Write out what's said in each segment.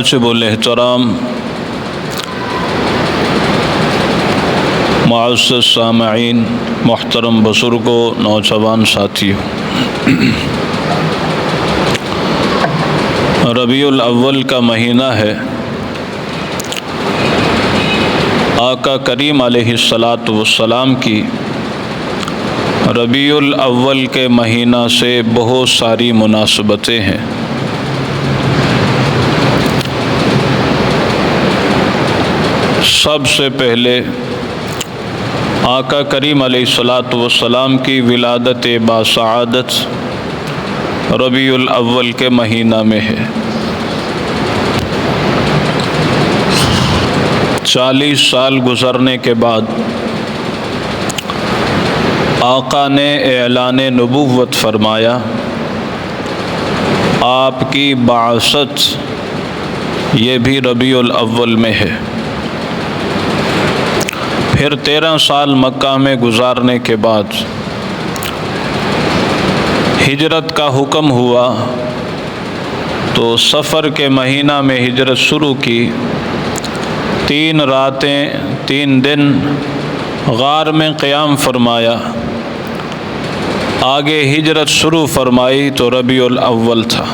مناسب احترام معزز سامعین، محترم بزرگوں، نوجوان ساتھیوں، ربیع الاول کا مہینہ ہے۔ آقا کریم علیہ السلام کی ربیع الاول کے مہینہ سے بہت ساری مناسبتیں ہیں۔ سب سے پہلے آقا کریم علیہ السلام کی ولادت باسعادت ربیع الاول کے مہینہ میں ہے۔ 40 سال گزرنے کے بعد آقا نے اعلان نبوت فرمایا، آپ کی بعثت یہ بھی ربیع الاول میں ہے۔ پھر 13 سال مکہ میں گزارنے کے بعد ہجرت کا حکم ہوا تو سفر کے مہینہ میں ہجرت شروع کی۔ 3 راتیں 3 دن غار میں قیام فرمایا، آگے ہجرت شروع فرمائی تو ربیع الاول تھا۔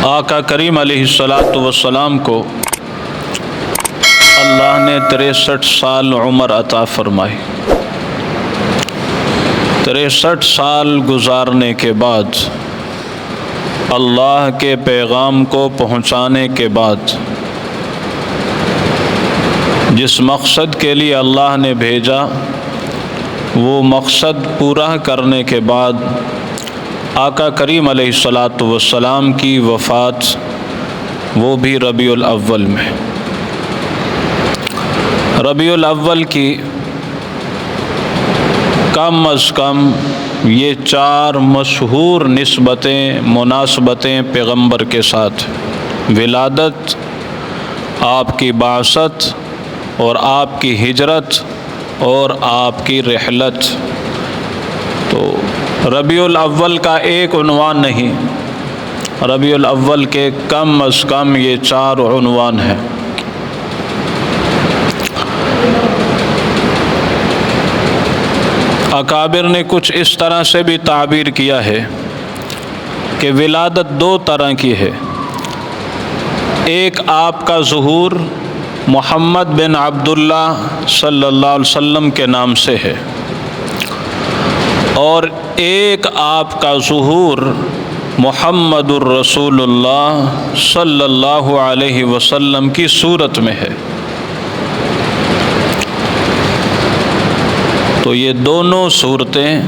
آقا کریم علیہ السلام کو اللہ نے 63 سال عمر عطا فرمائی۔ 63 سال گزارنے کے بعد اللہ کے پیغام کو پہنچانے کے بعد جس مقصد کے لیے اللہ نے بھیجا وہ مقصد پورا کرنے کے بعد آقا کریم علیہ السلام کی وفات وہ بھی ربیع الاول میں۔ ربیع الاول کی کم از کم یہ 4 مشہور نسبتیں مناسبتیں پیغمبر کے ساتھ: ولادت، آپ کی بعثت، اور آپ کی ہجرت، اور آپ کی رحلت۔ تو ربیع الاول کا ایک عنوان نہیں، ربیع الاول کے کم از کم یہ 4 عنوان ہیں۔ اکابر نے کچھ اس طرح سے بھی تعبیر کیا ہے کہ ولادت 2 طرح کی ہے۔ ایک آپ کا ظہور محمد بن عبداللہ صلی اللہ علیہ وسلم کے نام سے ہے، اور ایک آپ کا ظہور محمد الرسول اللہ صلی اللہ علیہ وسلم کی صورت میں ہے۔ تو یہ دونوں صورتیں،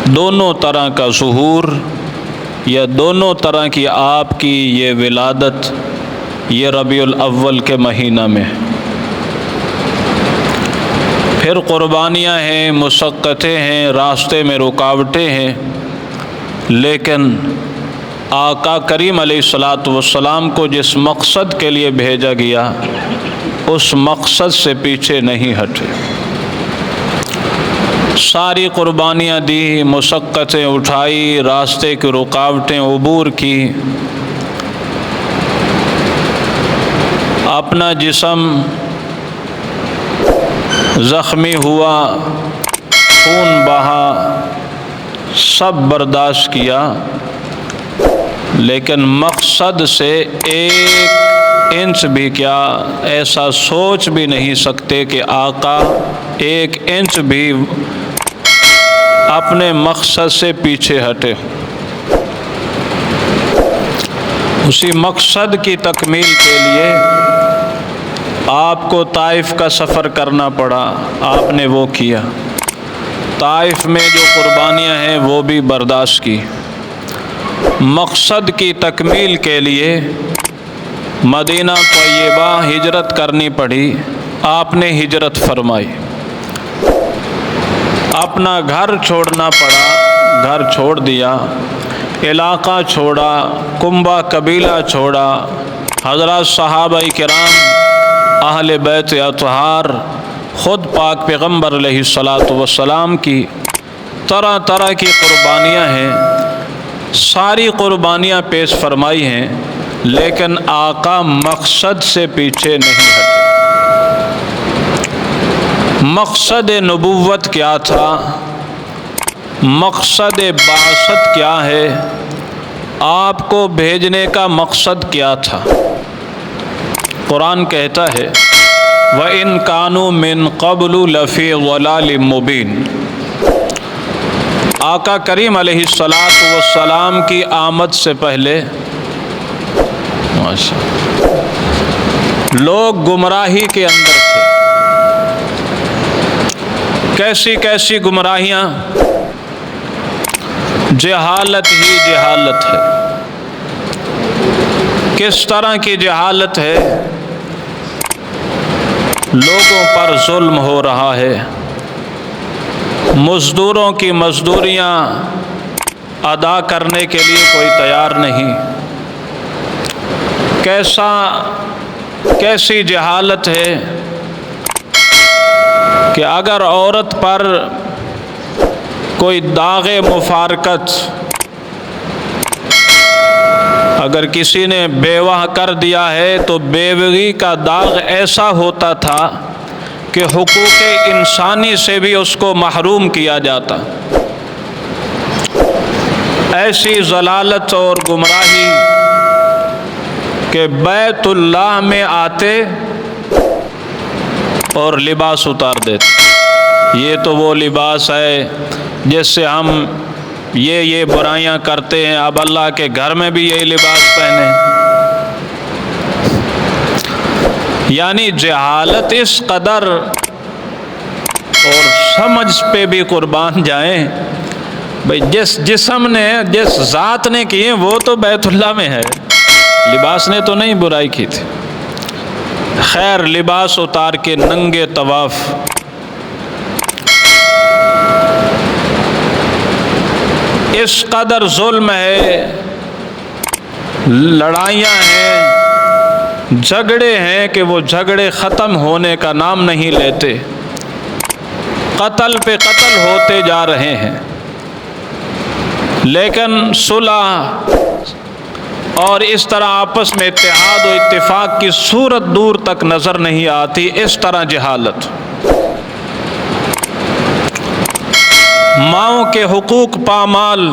دونوں طرح کا ظہور یا دونوں طرح کی آپ کی یہ ولادت یہ ربیع الاول کے مہینہ میں ہے۔ پھر قربانیاں ہیں، مشقتیں ہیں، راستے میں رکاوٹیں ہیں، لیکن آقا کریم علیہ السلام کو جس مقصد کے لیے بھیجا گیا اس مقصد سے پیچھے نہیں ہٹے۔ ساری قربانیاں دی، مشقتیں اٹھائی، راستے کی رکاوٹیں عبور کی، اپنا جسم زخمی ہوا، خون بہا، سب برداشت کیا، لیکن مقصد سے 1 انچ بھی کیا ایسا سوچ بھی نہیں سکتے کہ آقا 1 انچ بھی اپنے مقصد سے پیچھے ہٹے۔ اسی مقصد کی تکمیل کے لیے آپ کو طائف کا سفر کرنا پڑا، آپ نے وہ کیا۔ طائف میں جو قربانیاں ہیں وہ بھی برداشت کی۔ مقصد کی تکمیل کے لیے مدینہ طیبہ ہجرت کرنی پڑی، آپ نے ہجرت فرمائی۔ اپنا گھر چھوڑنا پڑا، گھر چھوڑ دیا، علاقہ چھوڑا، کنبہ قبیلہ چھوڑا، حضرات صحابہ کرام، اہل بیت اطہار، خود پاک پیغمبر علیہ السلام کی طرح طرح کی قربانیاں ہیں، ساری قربانیاں پیش فرمائی ہیں، لیکن آقا مقصد سے پیچھے نہیں ہٹے۔ مقصد نبوت کیا تھا؟ مقصد بعثت کیا ہے؟ آپ کو بھیجنے کا مقصد کیا تھا؟ قرآن کہتا ہے وَإِن كَانُوا مِن قَبْلُ لَفِي ضَلَالٍ مُبِينٍ۔ آقا کریم علیہ السلام کی آمد سے پہلے لوگ گمراہی کے اندر تھے۔ کیسی کیسی گمراہیاں؟ جہالت ہی جہالت ہے۔ کس طرح کی جہالت ہے؟ لوگوں پر ظلم ہو رہا ہے، مزدوروں کی مزدوریاں ادا کرنے کے لیے کوئی تیار نہیں۔ کیسی جہالت ہے کہ اگر عورت پر کوئی داغ مفارقت، اگر کسی نے بیوہ کر دیا ہے تو بیوگی کا داغ ایسا ہوتا تھا کہ حقوق انسانی سے بھی اس کو محروم کیا جاتا۔ ایسی ضلالت اور گمراہی کہ بیت اللہ میں آتے اور لباس اتار دیتے۔ یہ تو وہ لباس ہے جس سے ہم یہ برائیاں کرتے ہیں، اب اللہ کے گھر میں بھی یہی لباس پہنے۔ یعنی جہالت اس قدر، اور سمجھ پہ بھی قربان جائیں بھئی جس جسم نے، جس ذات نے کیے وہ تو بیت اللہ میں ہے، لباس نے تو نہیں برائی کی تھی۔ خیر، لباس اتار کے ننگے طواف۔ اس قدر ظلم ہے، لڑائیاں ہیں، جھگڑے ہیں کہ وہ جھگڑے ختم ہونے کا نام نہیں لیتے، قتل پہ قتل ہوتے جا رہے ہیں، لیکن صلح اور اس طرح آپس میں اتحاد و اتفاق کی صورت دور تک نظر نہیں آتی۔ اس طرح جہالت۔ ماؤں کے حقوق پامال،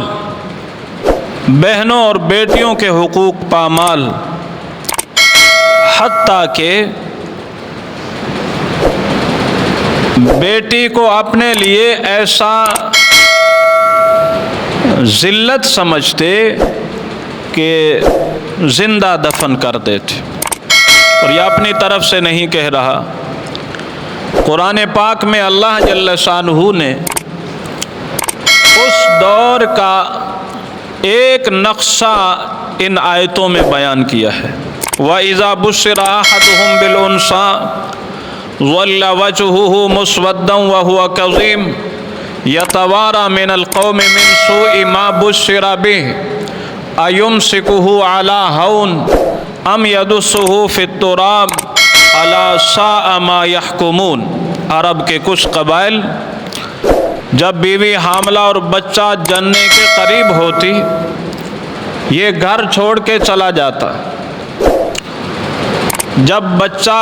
بہنوں اور بیٹیوں کے حقوق پامال، حتیٰ کہ بیٹی کو اپنے لیے ایسا ذلت سمجھتے کہ زندہ دفن کر دیتے۔ اور یہ اپنی طرف سے نہیں کہہ رہا، قرآن پاک میں اللہ جل شانہ نے اس دور کا ایک نقشہ ان آیتوں میں بیان کیا ہے۔ وَإِذَا بُشِّرَ أَحَدُهُم بِالْأُنثىٰ ظَلَّ وَجْهُهُ مُسْوَدًّا وَهُوَ كَظِيمٌ يَتَوَارَىٰ مِنَ الْقَوْمِ مِنْ سُوءِ مَا بُشِّرَ بِهِ أَيُمْسِكُهُ عَلَىٰ هَوْنٍ أَمْ يَدُسُّهُ فِي التُّرَابِ أَلَا سَاءَ مَا يَحْكُمُونَ۔ عرب کے کچھ قبائل جب بیوی حاملہ اور بچہ جننے کے قریب ہوتی، یہ گھر چھوڑ کے چلا جاتا۔ جب بچہ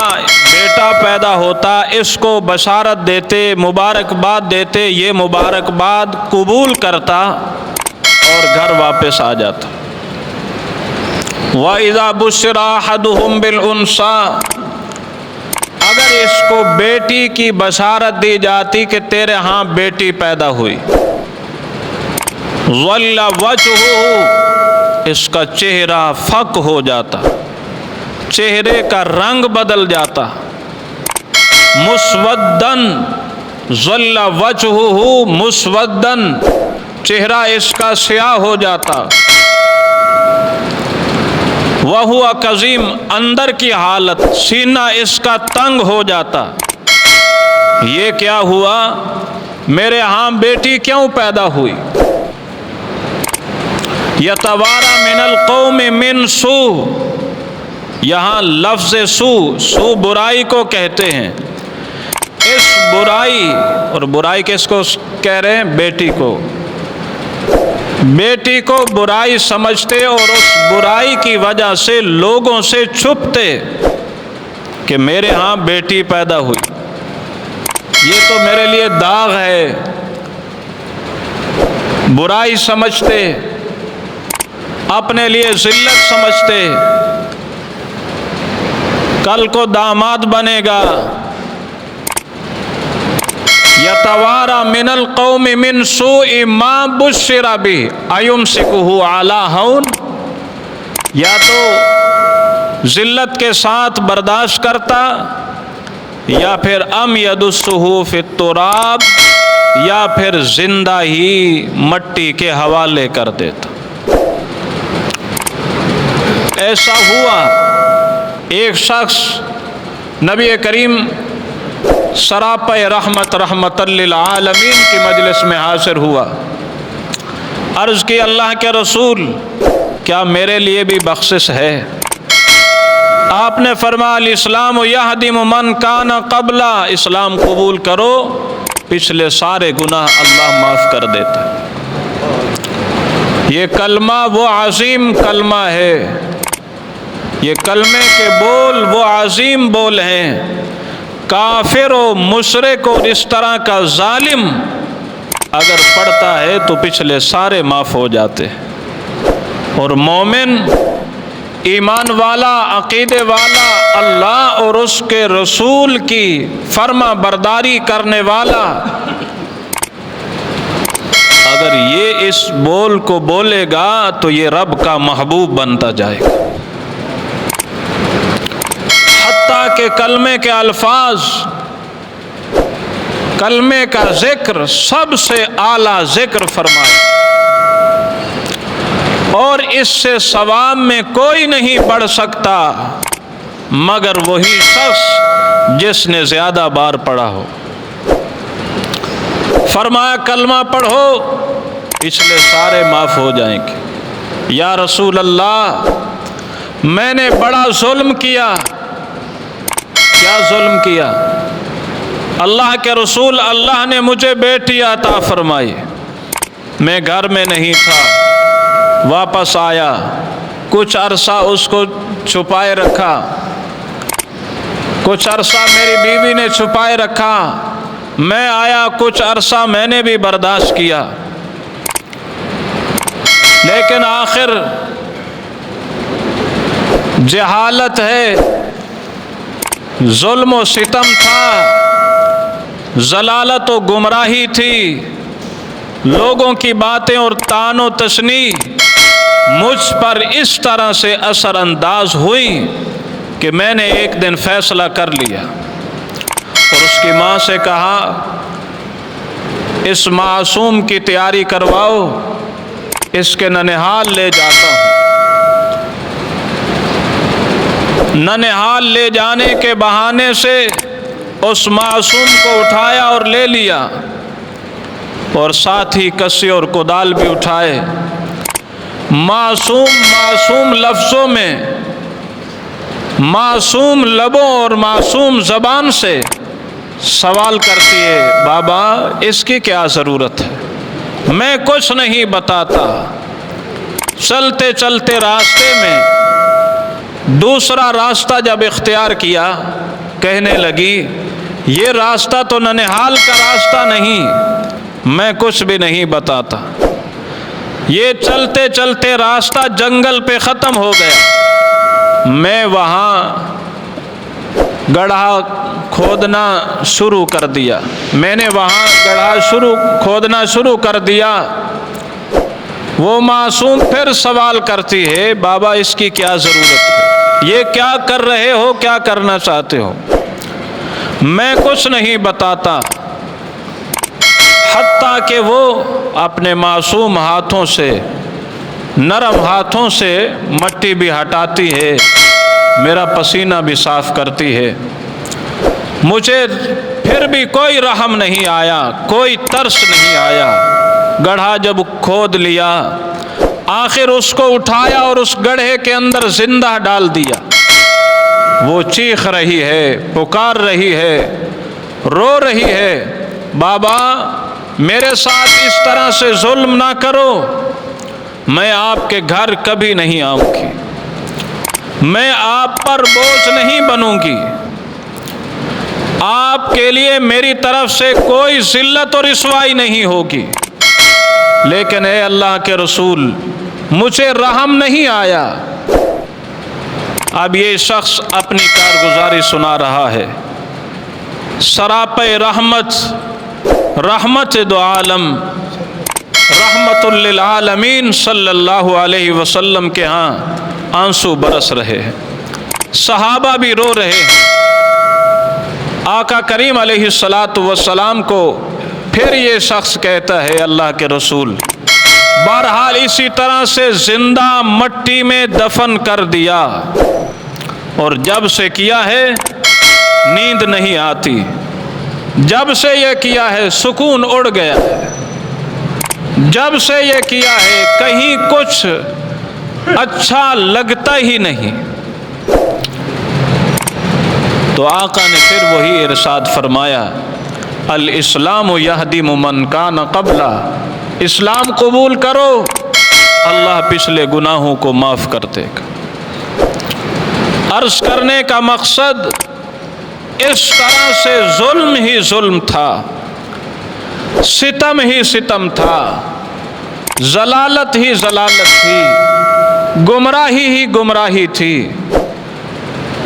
بیٹا پیدا ہوتا، اس کو بشارت دیتے، مبارکباد دیتے، یہ مبارکباد قبول کرتا اور گھر واپس آ جاتا۔ وَإِذَا بُشِّرَ أَحَدُهُم بِالْأُنثىٰ، اگر اس کو بیٹی کی بشارت دی جاتی کہ تیرے ہاں بیٹی پیدا ہوئی، ظَلَّ وَجْهُهُ، اس کا چہرہ فک ہو جاتا، چہرے کا رنگ بدل جاتا، مسودن، ظَلَّ وَجْهُهُ مسودن، چہرہ اس کا سیاہ ہو جاتا، وَهُوَ كَظِيمٌ، اندر کی حالت، سینہ اس کا تنگ ہو جاتا۔ یہ کیا ہوا؟ میرے ہاں بیٹی کیوں پیدا ہوئی؟ يَتَوَارَىٰ مِنَ الْقَوْمِ مِنْ سُوءٍ، یہاں لفظ سو برائی کو کہتے ہیں۔ اس برائی، اور برائی کس کو کہہ رہے ہیں؟ بیٹی کو۔ بیٹی کو برائی سمجھتے اور اس برائی کی وجہ سے لوگوں سے چھپتے کہ میرے ہاں بیٹی پیدا ہوئی، یہ تو میرے لیے داغ ہے، برائی سمجھتے، اپنے لیے ذلت سمجھتے، کل کو داماد بنے گا، یتوارا من القوم من سوء ما بشر به ایمسکہ علی ہون، یا تو ذلت کے ساتھ برداشت کرتا یا پھر ام یدسہ فی التراب، یا پھر زندہ ہی مٹی کے حوالے کر دیتا۔ ایسا ہوا، ایک شخص نبی کریم سراپہ رحمت للعالمین کی مجلس میں حاضر ہوا، عرض کی اللہ کے رسول کیا میرے لیے بھی بخشش ہے؟ آپ نے فرمایا الاسلام یہدم من کان قبلا، اسلام قبول کرو پچھلے سارے گناہ اللہ معاف کر دیتا ہے۔ یہ کلمہ وہ عظیم کلمہ ہے، یہ کلمے کے بول وہ عظیم بول ہیں۔ کافر و مشرک اور اس طرح کا ظالم اگر پڑھتا ہے تو پچھلے سارے معاف ہو جاتے ہیں، اور مومن، ایمان والا، عقیدے والا، اللہ اور اس کے رسول کی فرما برداری کرنے والا اگر یہ اس بول کو بولے گا تو یہ رب کا محبوب بنتا جائے گا، حتیٰ کہ کلمے کے الفاظ، کلمے کا ذکر سب سے اعلیٰ ذکر فرمایا، اور اس سے ثواب میں کوئی نہیں بڑھ سکتا مگر وہی شخص جس نے زیادہ بار پڑھا ہو۔ فرمایا کلمہ پڑھو پچھلے سارے معاف ہو جائیں گے۔ یا رسول اللہ میں نے بڑا ظلم کیا۔ کیا ظلم کیا؟ اللہ کے رسول اللہ نے مجھے بیٹی عطا فرمائی، میں گھر میں نہیں تھا، واپس آیا، کچھ عرصہ اس کو چھپائے رکھا، کچھ عرصہ میری بیوی نے چھپائے رکھا، میں آیا، کچھ عرصہ میں نے بھی برداشت کیا، لیکن آخر جہالت ہے، ظلم و ستم تھا، ضلالت و گمراہی تھی، لوگوں کی باتیں اور طعن و تشنیع مجھ پر اس طرح سے اثر انداز ہوئی کہ میں نے ایک دن فیصلہ کر لیا اور اس کی ماں سے کہا اس معصوم کی تیاری کرواؤ، اس کے ننہال لے جاتا ہوں۔ ننہال لے جانے کے بہانے سے اس معصوم کو اٹھایا اور لے لیا، اور ساتھ ہی کسی اور کدال بھی اٹھائے۔ معصوم لفظوں میں، معصوم لبوں اور معصوم زبان سے سوال کرتی ہے بابا اس کی کیا ضرورت ہے؟ میں کچھ نہیں بتاتا۔ چلتے چلتے راستے میں دوسرا راستہ جب اختیار کیا، کہنے لگی یہ راستہ تو ننہال کا راستہ نہیں، میں کچھ بھی نہیں بتاتا۔ یہ چلتے چلتے راستہ جنگل پہ ختم ہو گیا، میں وہاں گڑھا کھودنا شروع کر دیا، میں نے وہاں کھودنا شروع کر دیا۔ وہ معصوم پھر سوال کرتی ہے بابا اس کی کیا ضرورت ہے؟ یہ کیا کر رہے ہو؟ کیا کرنا چاہتے ہو؟ میں کچھ نہیں بتاتا، حتیٰ کہ وہ اپنے معصوم ہاتھوں سے، نرم ہاتھوں سے مٹی بھی ہٹاتی ہے، میرا پسینہ بھی صاف کرتی ہے۔ مجھے پھر بھی کوئی رحم نہیں آیا، کوئی ترس نہیں آیا۔ گڑھا جب کھود لیا، آخر اس کو اٹھایا اور اس گڑھے کے اندر زندہ ڈال دیا۔ وہ چیخ رہی ہے، پکار رہی ہے، رو رہی ہے، بابا میرے ساتھ اس طرح سے ظلم نہ کرو، میں آپ کے گھر کبھی نہیں آؤں گی، میں آپ پر بوجھ نہیں بنوں گی، آپ کے لیے میری طرف سے کوئی ذلت اور رسوائی نہیں ہوگی۔ لیکن اے اللہ کے رسول، مجھے رحم نہیں آیا۔ اب یہ شخص اپنی کارگزاری سنا رہا ہے۔ سراپے رحمت، رحمت دو عالم، رحمت للعالمین صلی اللہ علیہ وسلم کے ہاں آنسو برس رہے ہیں، صحابہ بھی رو رہے ہیں۔ آقا کریم علیہ السلام کو پھر یہ شخص کہتا ہے، اللہ کے رسول، بہرحال اسی طرح سے زندہ مٹی میں دفن کر دیا، اور جب سے کیا ہے نیند نہیں آتی، جب سے یہ کیا ہے سکون اڑ گیا ہے، جب سے یہ کیا ہے کہیں کچھ اچھا لگتا ہی نہیں۔ تو آقا نے پھر وہی ارشاد فرمایا، الاسلام یہدم من کان قبلہ، اسلام قبول کرو، اللہ پچھلے گناہوں کو معاف کر دے گا۔ عرض کرنے کا مقصد، اس طرح سے ظلم ہی ظلم تھا، ستم ہی ستم تھا، ضلالت ہی ضلالت تھی، گمراہی ہی گمراہی تھی،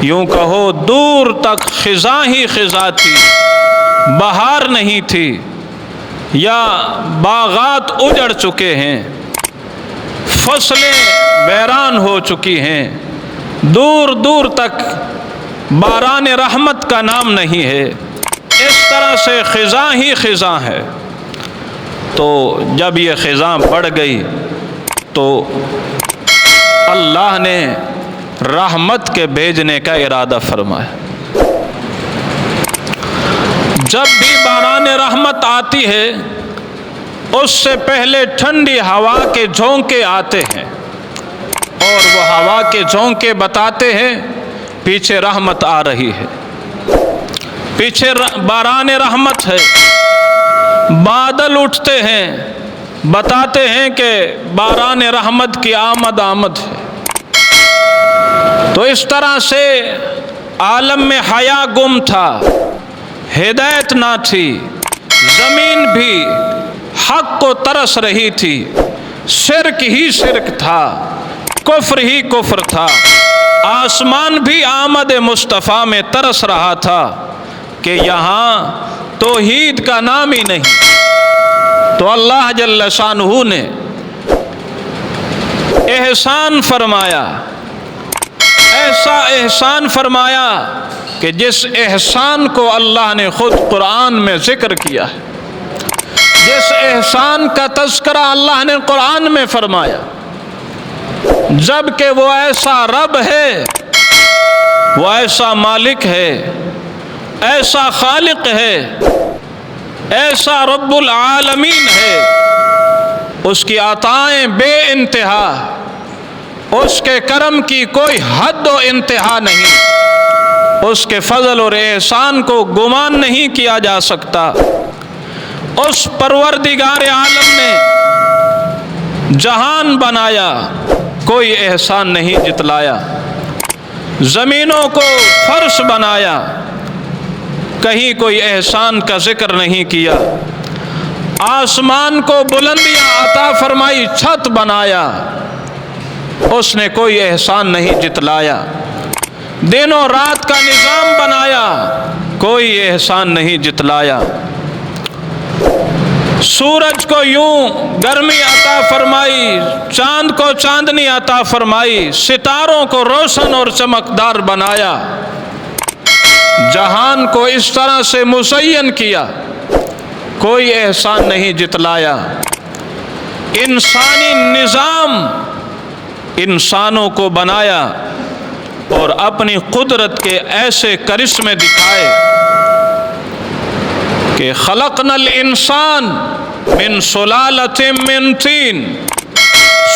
یوں کہو دور تک خزاں ہی خزاں تھی، بہار نہیں تھی، یا باغات اجڑ چکے ہیں، فصلیں ویران ہو چکی ہیں، دور دور تک باران رحمت کا نام نہیں ہے، اس طرح سے خزاں ہی خزاں ہے۔ تو جب یہ خزاں بڑھ گئی تو اللہ نے رحمت کے بھیجنے کا ارادہ فرمایا۔ جب بھی باران رحمت آتی ہے اس سے پہلے ٹھنڈی ہوا کے جھونکے آتے ہیں، اور وہ ہوا کے جھونکے بتاتے ہیں پیچھے رحمت آ رہی ہے، پیچھے باران رحمت ہے، بادل اٹھتے ہیں بتاتے ہیں کہ باران رحمت کی آمد ہے۔ تو اس طرح سے عالم میں حیا گم تھا، ہدایت نہ تھی، زمین بھی حق کو ترس رہی تھی، شرک ہی شرک تھا، کفر ہی کفر تھا، آسمان بھی آمد مصطفیٰ میں ترس رہا تھا کہ یہاں توحید کا نام ہی نہیں۔ تو اللہ جل شانہ نے احسان فرمایا، ایسا احسان فرمایا کہ جس احسان کو اللہ نے خود قرآن میں ذکر کیا ہے، جس احسان کا تذکرہ اللہ نے قرآن میں فرمایا، جبکہ وہ ایسا رب ہے، وہ ایسا مالک ہے، ایسا خالق ہے، ایسا رب العالمین ہے، اس کی عطائیں بے انتہا، اس کے کرم کی کوئی حد و انتہا نہیں، اس کے فضل اور احسان کو گمان نہیں کیا جا سکتا۔ اس پروردگار عالم نے جہان بنایا، کوئی احسان نہیں جتلایا، زمینوں کو فرش بنایا، کہیں کوئی احسان کا ذکر نہیں کیا، آسمان کو بلندیاں عطا فرمائی، چھت بنایا، اس نے کوئی احسان نہیں جتلایا، دن و رات کا نظام بنایا، کوئی احسان نہیں جتلایا، سورج کو یوں گرمی عطا فرمائی، چاند کو چاندنی عطا فرمائی، ستاروں کو روشن اور چمکدار بنایا، جہان کو اس طرح سے مزین کیا، کوئی احسان نہیں جتلایا، انسانی نظام، انسانوں کو بنایا اور اپنی قدرت کے ایسے کرشمے دکھائے کہ خلقنا الانسان من سلالۃ من طین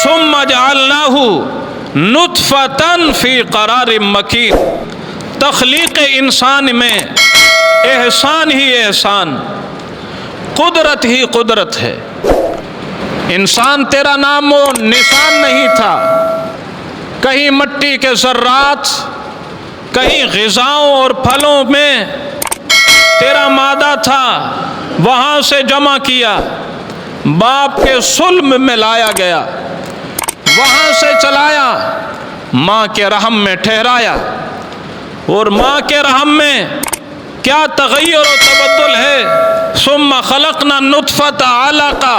ثم جعلناہ نطفۃ فی قرار مکین۔ تخلیق انسان میں احسان ہی احسان، قدرت ہی قدرت ہے، انسان تیرا نام و نشان نہیں تھا، کہیں مٹی کے ذرات، کہیں غذاؤں اور پھلوں میں تیرا مادہ تھا، وہاں سے جمع کیا، باپ کے صلب میں لایا گیا، وہاں سے چلایا، ماں کے رحم میں ٹھہرایا، اور ماں کے رحم میں کیا تغیر و تبدل ہے۔ ثم خلقنا النطفة علقة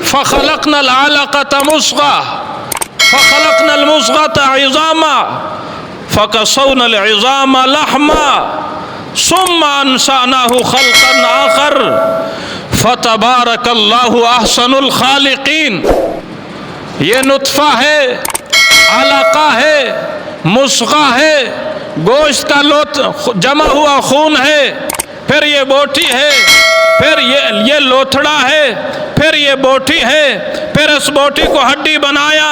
فخلقنا العلقة مضغة فخلقنا المضغة عظاما فكسونا العظام لحما ثم انشأناه خلقا آخر فتبارك الله احسن الخالقین۔ یہ نطفہ ہے، علقہ ہے، مضغہ ہے، گوشت کا جمع ہوا خون ہے، پھر یہ بوٹی ہے، پھر یہ لوتھڑا ہے، پھر یہ بوٹی ہے، پھر اس بوٹی کو ہڈی بنایا،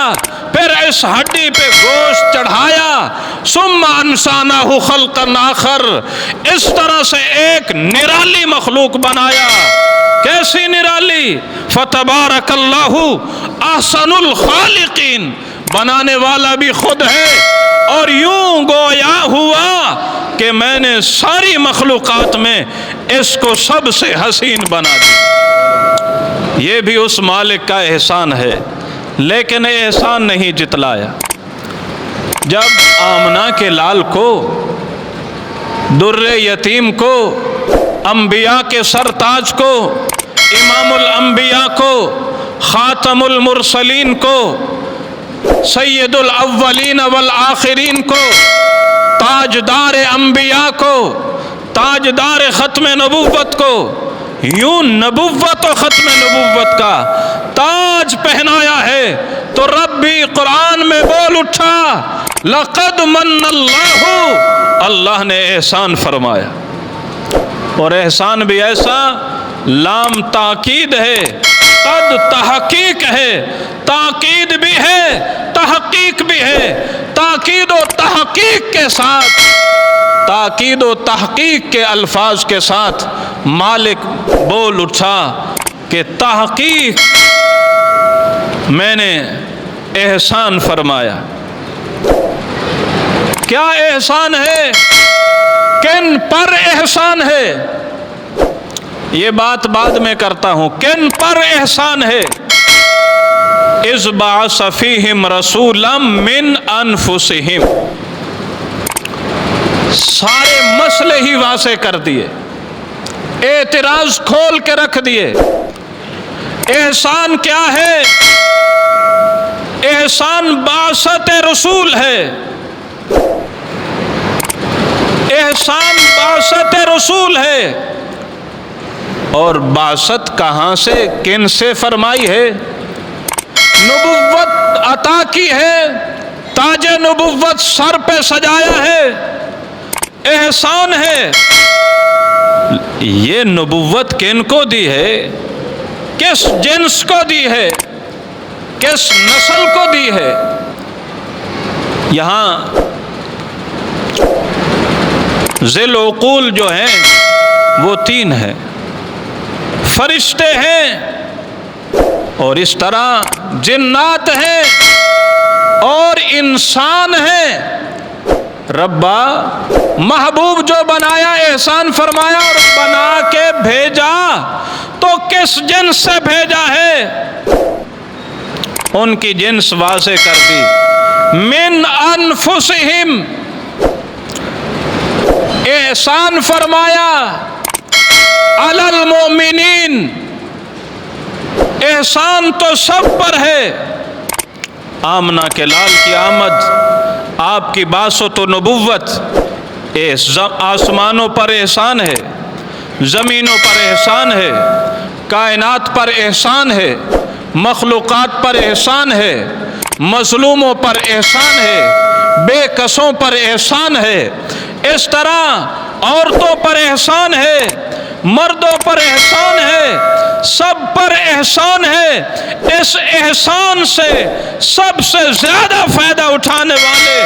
پھر اس ہڈی پہ گوشت چڑھایا، ثم انشأناه خلقا آخر، اس طرح سے ایک نرالی مخلوق بنایا۔ کیسی نرالی؟ فتبارک اللہ احسن الخالقین، بنانے والا بھی خود ہے، اور یوں گویا ہوا کہ میں نے ساری مخلوقات میں اس کو سب سے حسین بنا دیا۔ یہ بھی اس مالک کا احسان ہے، لیکن احسان نہیں جتلایا۔ جب آمنہ کے لال کو، در یتیم کو، انبیاء کے سرتاج کو، امام الانبیاء کو، خاتم المرسلین کو، سید الاولین والآخرین کو، تاجدار انبیاء کو، تاجدار ختم نبوت کو، یوں نبوت و ختم نبوت کا تاج پہنایا ہے، تو رب بھی قرآن میں بول اٹھا، لقد من اللہ، اللہ نے احسان فرمایا۔ اور احسان بھی ایسا، لام تاکید ہے، قد تحقیق ہے، تاکید بھی ہے، تحقیق بھی ہے، تاکید و تحقیق کے ساتھ، تاکید و تحقیق کے الفاظ کے ساتھ مالک بول اٹھا کہ تحقیق میں نے احسان فرمایا۔ کیا احسان ہے؟ کن پر احسان ہے؟ یہ بات بعد میں کرتا ہوں، کن پر احسان ہے؟ اذ بعث فیہم رسولا من انفسہم، سارے مسئلے ہی واضح کر دیے، اعتراض کھول کے رکھ دیے۔ احسان کیا ہے؟ احسان بعثت رسول ہے، احسان بعثت رسول ہے۔ اور بعثت کہاں سے، کن سے فرمائی ہے؟ نبوت عطا کی ہے، تاج نبوت سر پہ سجایا ہے، احسان ہے۔ یہ نبوت کن کو دی ہے؟ کس جنس کو دی ہے؟ کس نسل کو دی ہے؟ یہاں ذی العقول جو ہیں وہ تین ہیں، فرشتے ہیں، اور اس طرح جنات ہیں اور انسان ہیں۔ ربا محبوب جو بنایا، احسان فرمایا اور بنا کے بھیجا، تو کس جنس سے بھیجا ہے؟ ان کی جنس واضح کر دی، من انفسہم، احسان فرمایا علی المؤمنین، احسان تو سب پر ہے۔ آمنہ کے لال کی آمد، آپ کی بعثت و نبوت، آسمانوں پر احسان ہے، زمینوں پر احسان ہے، کائنات پر احسان ہے، مخلوقات پر احسان ہے، مظلوموں پر احسان ہے، بے کسوں پر احسان ہے، اس طرح عورتوں پر احسان ہے، مردوں پر احسان ہے، سب پر احسان ہے۔ اس احسان سے سب سے زیادہ فائدہ اٹھانے والے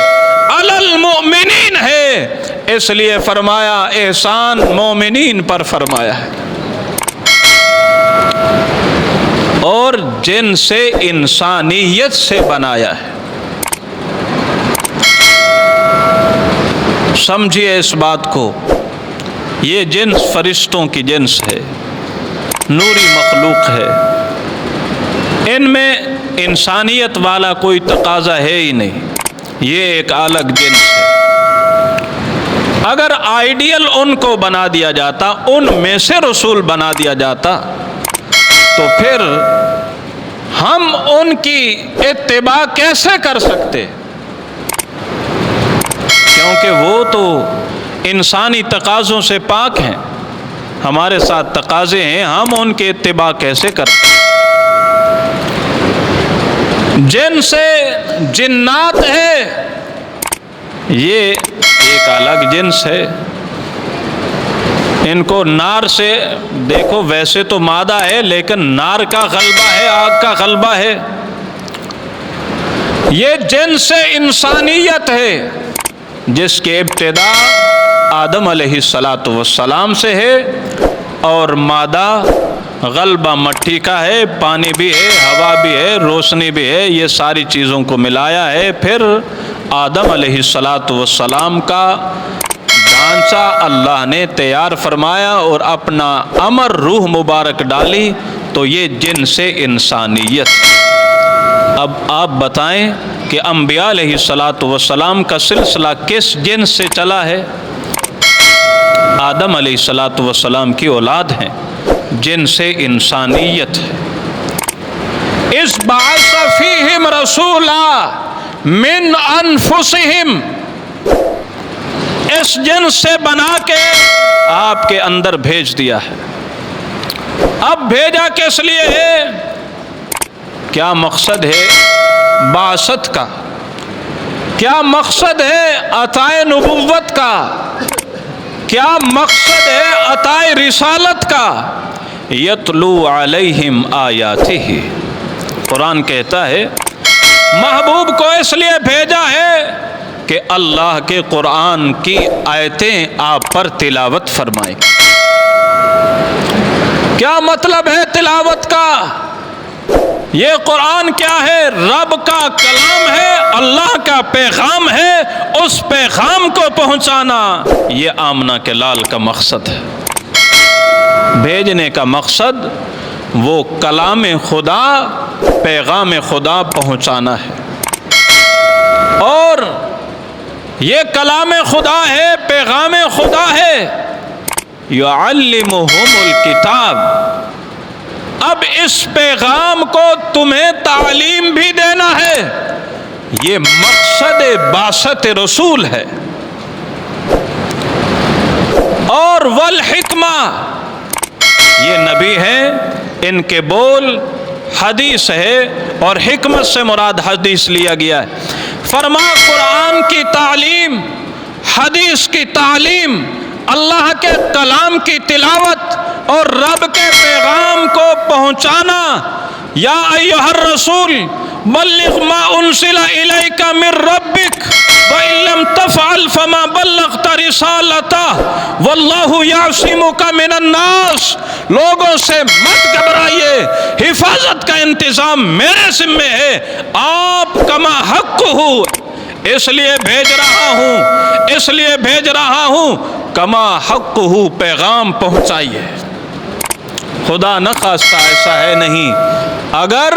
علی المؤمنین ہے، اس لیے فرمایا احسان مومنین پر فرمایا ہے۔ اور جن سے انسانیت سے بنایا ہے۔ سمجھیے اس بات کو، یہ جنس فرشتوں کی جنس ہے، نوری مخلوق ہے، ان میں انسانیت والا کوئی تقاضا ہے ہی نہیں، یہ ایک الگ جنس ہے۔ اگر آئیڈیل ان کو بنا دیا جاتا، ان میں سے رسول بنا دیا جاتا، تو پھر ہم ان کی اتباع کیسے کر سکتے؟ کیونکہ وہ تو انسانی تقاضوں سے پاک ہیں، ہمارے ساتھ تقاضے ہیں، ہم ان کے اتباع کیسے کرتے؟ جن سے جنات ہے، یہ ایک الگ جنس ہے۔ ان کو نار سے دیکھو، ویسے تو مادہ ہے لیکن نار کا غلبہ ہے، آگ کا غلبہ ہے۔ یہ جنس انسانیت ہے جس کی ابتدا آدم علیہ السلام سے ہے، اور مادہ غلبہ مٹی کا ہے، پانی بھی ہے، ہوا بھی ہے، روشنی بھی ہے، یہ ساری چیزوں کو ملایا ہے۔ پھر آدم علیہ السلام کا ڈھانچہ اللہ نے تیار فرمایا اور اپنا امر روح مبارک ڈالی، تو یہ جنس انسانیت۔ اب آپ بتائیں کہ انبیاء علیہ السلام کا سلسلہ کس جنس سے چلا ہے؟ آدم علیہ السلام کی اولاد ہیں، جنس انسانیت ہے۔ اس بعث فیہم رسولا من انفسہم، اس جنس سے بنا کے آپ کے اندر بھیج دیا ہے۔ اب بھیجا کس لیے ہے؟ کیا مقصد ہے بعثت کا؟ کیا مقصد ہے عطائے نبوت کا؟ کیا مقصد ہے عطائے رسالت کا؟ یتلو علیہم آیاتہ، قرآن کہتا ہے محبوب کو اس لیے بھیجا ہے کہ اللہ کے قرآن کی آیتیں آپ پر تلاوت فرمائیں۔ کیا مطلب ہے تلاوت کا؟ یہ قرآن کیا ہے؟ رب کا کلام ہے، اللہ کا پیغام ہے، اس پیغام کو پہنچانا، یہ آمنہ کے لال کا مقصد ہے۔ بھیجنے کا مقصد وہ کلام خدا، پیغام خدا پہنچانا ہے، اور یہ کلام خدا ہے، پیغام خدا ہے۔ یعلمہم الکتاب، اب اس پیغام کو تمہیں تعلیم بھی دینا ہے، یہ مقصد بعثت رسول ہے۔ اور والحکمہ، یہ نبی ہیں، ان کے بول حدیث ہے، اور حکمت سے مراد حدیث لیا گیا ہے۔ فرما قرآن کی تعلیم، حدیث کی تعلیم، اللہ کے کلام کی تلاوت اور رب کے پیغام کو پہنچانا۔ یا ایھا الرسول بلغ ما انزل الیک من ربک وان لم تفعل فما بلغت رسالتہ واللہ یعصمک من الناس، لوگوں سے مت گھبرائیے، حفاظت کا انتظام میرے ذمہ ہے، آپ کما حق ہو، اس لیے بھیج رہا ہوں، اس لیے بھیج رہا ہوں، کما حق ہو، پیغام پہنچائیے۔ خدا نخواستہ ایسا ہے نہیں، اگر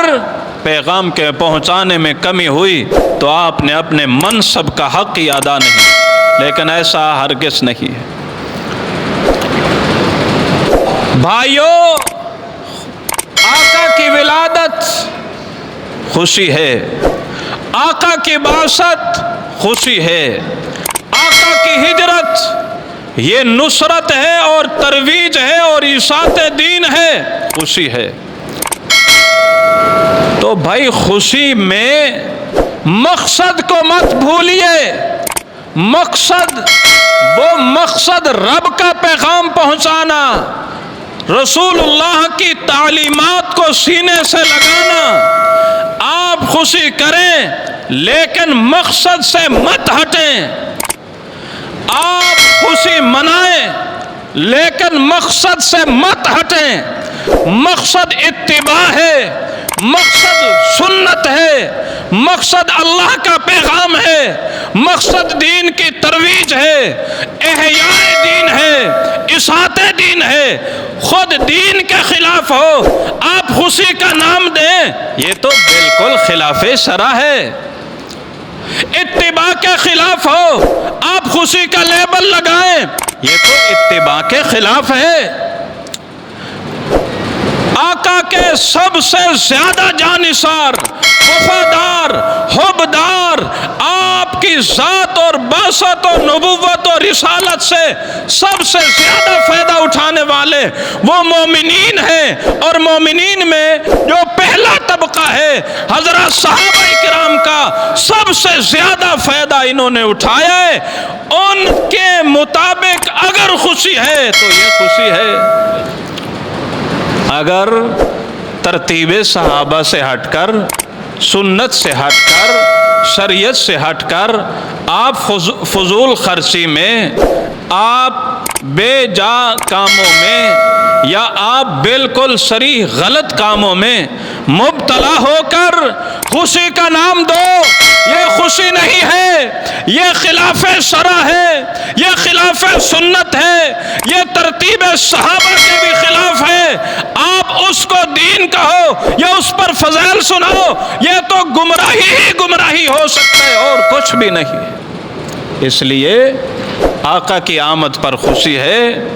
پیغام کے پہنچانے میں کمی ہوئی تو آپ نے اپنے منصب کا حق ہی ادا نہیں، لیکن ایسا ہرگز نہیں ہے۔ بھائیو، آقا کی ولادت خوشی ہے، آقا کی بعثت خوشی ہے، آقا کی ہجرت یہ نصرت ہے اور ترویج ہے اور اشاعت دین ہے، خوشی ہے۔ تو بھائی خوشی میں مقصد کو مت بھولیے، مقصد وہ مقصد رب کا پیغام پہنچانا، رسول اللہ کی تعلیمات کو سینے سے لگانا۔ آپ خوشی کریں لیکن مقصد سے مت ہٹیں، آپ خوشی منائیں لیکن مقصد سے مت ہٹیں۔ مقصد اتباع ہے، مقصد سنت ہے، مقصد اللہ کا پیغام ہے، مقصد دین کی ترویج ہے، احیاء دین ہے، اشاعت دین ہے، خود دین کے خلاف ہو آپ خوشی کا نام دیں، یہ تو بالکل خلاف شرع ہے۔ اتباع کے خلاف ہو آپ خوشی کا لیبل لگائیں، یہ تو اتباع کے خلاف ہے۔ آقا کے سب سے زیادہ جانثار، وفادار، حبدار، آپ کی ذات اور بعثت اور نبوت اور رسالت سے سب سے زیادہ فائدہ اٹھانے والے وہ مومنین ہیں، اور مومنین میں جو پہلا طبقہ ہے حضرات صحابہ کرام کا، سب سے زیادہ فائدہ انہوں نے اٹھایا ہے۔ ان کے مطابق اگر خوشی ہے تو یہ خوشی ہے۔ اگر ترتیب صحابہ سے ہٹ کر، سنت سے ہٹ کر، شریعت سے ہٹ کر آپ فضول خرچی میں، آپ بے جا کاموں میں، یا آپ بالکل صریح غلط کاموں میں مبتلا ہو کر خوشی کا نام دو، یہ خوشی نہیں ہے، یہ خلاف شرع ہے، یہ خلاف سنت ہے، یہ ترتیب صحابہ کے بھی خلاف ہے۔ آپ اس کو دین کہو یا اس پر فضائل سناؤ، یہ تو گمراہی ہی گمراہی ہو سکتا ہے اور کچھ بھی نہیں۔ اس لیے آقا کی آمد پر خوشی ہے،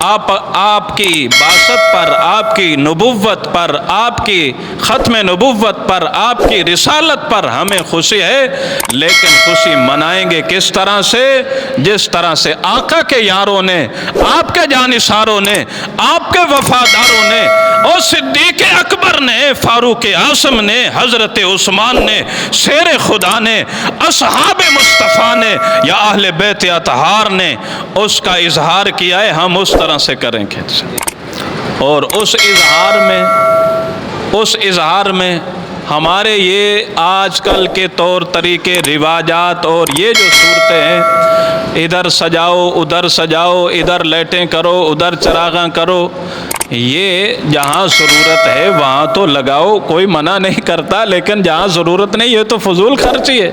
آپ کی بعثت پر، آپ کی نبوت پر، آپ کی ختم نبوت پر، آپ کی رسالت پر ہمیں خوشی ہے، لیکن خوشی منائیں گے کس طرح سے؟ جس طرح سے آقا کے یاروں نے، آپ کے جانثاروں نے، آپ کے وفاداروں نے، اور صدیق اکبر نے، فاروق اعظم نے، حضرت عثمان نے، شیر خدا نے، اصحاب مصطفیٰ نے، یا اہل بیت اطہار نے اس کا اظہار کیا ہے، ہم اس طرح سے کریں گے۔ اور اس اظہار میں ہمارے یہ آج کل کے طور طریقے، رواجات اور یہ جو صورتیں ہیں، ادھر سجاؤ ادھر سجاؤ، ادھر لائٹیں کرو ادھر چراغاں کرو، یہ جہاں ضرورت ہے وہاں تو لگاؤ، کوئی منع نہیں کرتا، لیکن جہاں ضرورت نہیں یہ تو فضول خرچی ہے۔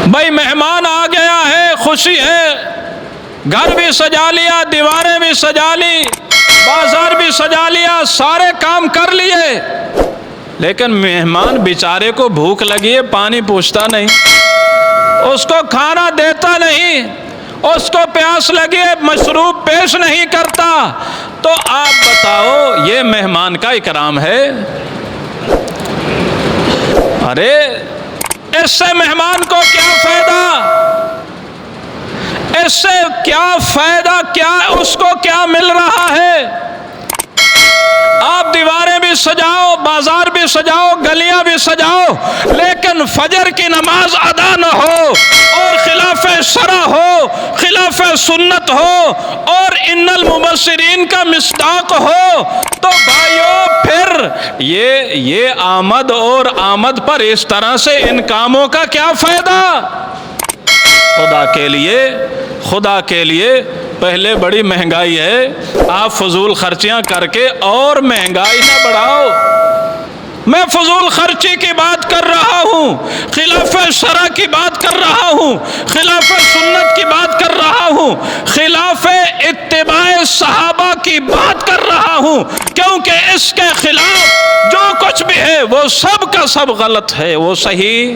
بھائی مہمان آ گیا ہے، خوشی ہے، گھر بھی سجا لیا، دیواریں بھی سجا لی، بازار بھی سجا لیا، سارے کام کر لیے، لیکن مہمان بیچارے کو بھوک لگی ہے، پانی پوچھتا نہیں، اس کو کھانا دیتا نہیں، اس کو پیاس لگی ہے، مشروب پیش نہیں کرتا، تو آپ بتاؤ یہ مہمان کا اکرام ہے؟ ارے اس سے مہمان کو کیا فائدہ؟ اس سے کیا فائدہ؟ کیا اس کو کیا مل رہا ہے؟ آپ دیواریں بھی سجاؤ، بازار بھی سجاؤ، گلیاں بھی سجاؤ، لیکن فجر کی نماز ادا نہ ہو اور خلاف شرع ہو، خلاف سنت ہو اور ان المبشرین کا مصداق ہو، تو بھائیو پھر یہ آمد اور آمد پر اس طرح سے ان کاموں کا کیا فائدہ؟ خدا کے لیے پہلے بڑی مہنگائی ہے، آپ فضول خرچیاں کر کے اور مہنگائی نہ بڑھاؤ۔ میں فضول خرچی کی بات کر رہا ہوں، خلاف شرع کی بات کر رہا ہوں، خلاف سنت کی بات کر رہا ہوں، خلاف اتباع صحابہ کی بات کر رہا ہوں، کیونکہ اس کے خلاف جو کچھ بھی ہے وہ سب کا سب غلط ہے، وہ صحیح،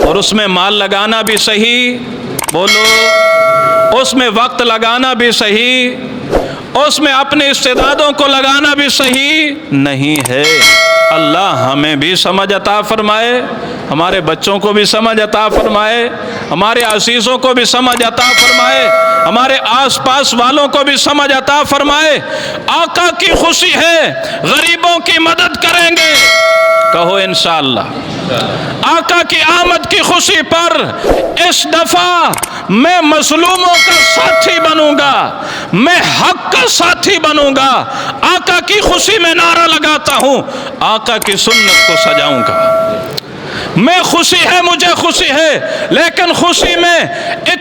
اور اس میں مال لگانا بھی صحیح، بولو، اس میں وقت لگانا بھی صحیح، اس میں اپنے استعدادوں کو لگانا بھی صحیح نہیں ہے۔ اللہ ہمیں بھی سمجھ عطا فرمائے، ہمارے بچوں کو بھی سمجھ عطا فرمائے، ہمارے عزیزوں کو بھی سمجھ عطا فرمائے، ہمارے آس پاس والوں کو بھی سمجھ عطا فرمائے۔ آقا کی خوشی ہے، غریبوں کی مدد کریں گے، کہو انشاءاللہ۔ آقا کی آمد کی خوشی پر اس دفعہ میں مظلوموں کا ساتھی بنوں گا، میں حق کا ساتھی بنوں گا۔ آقا کی خوشی میں نعرہ لگاتا ہوں، آقا کی سنت کو سجاؤں گا۔ میں خوشی ہے، مجھے خوشی ہے، لیکن خوشی میں